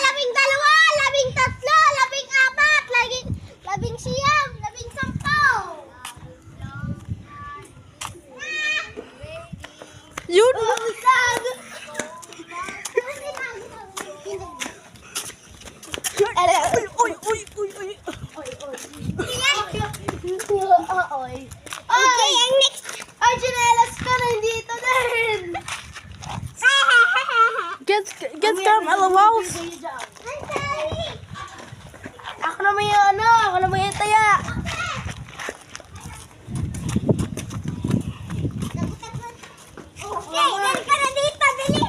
12, 13, 14, 15, 16, 17. You Uy, uy, uy, uy. Okay, ang next. Ay, chinelas ka na, hindi ito din. Get them alawaos. Ako naman yung ano, ako naman yung taya. Okay, dali ka na dito, dali.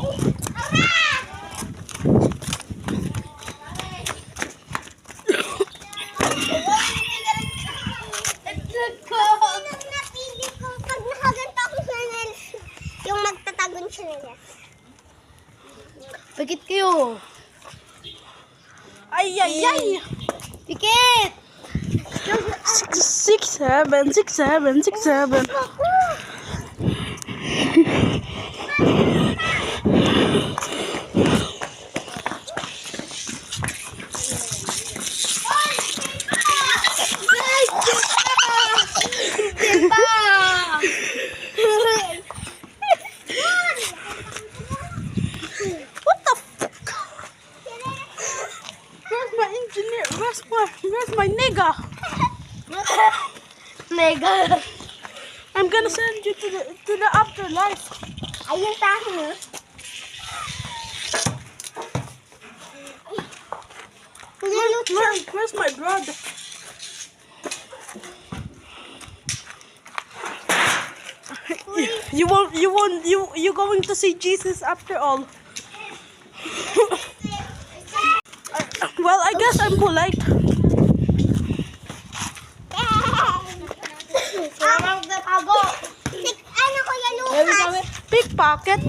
Ang napili ko pag nakaganto ako sa nails, yung magtatagon siya nila. Pikit kayo. Ay, ay, ay. Pikit! 6, 7, 6, 7, 6, 7. What the fuck? Where's my engineer? Where's my nigga? Mega. I'm gonna send you to the afterlife. Ayun tayo na. Where's my brother? You're going to see Jesus after all. Well, I guess I'm polite. Sarap na tago. Ano ko yan, Lucas? Pickpocket.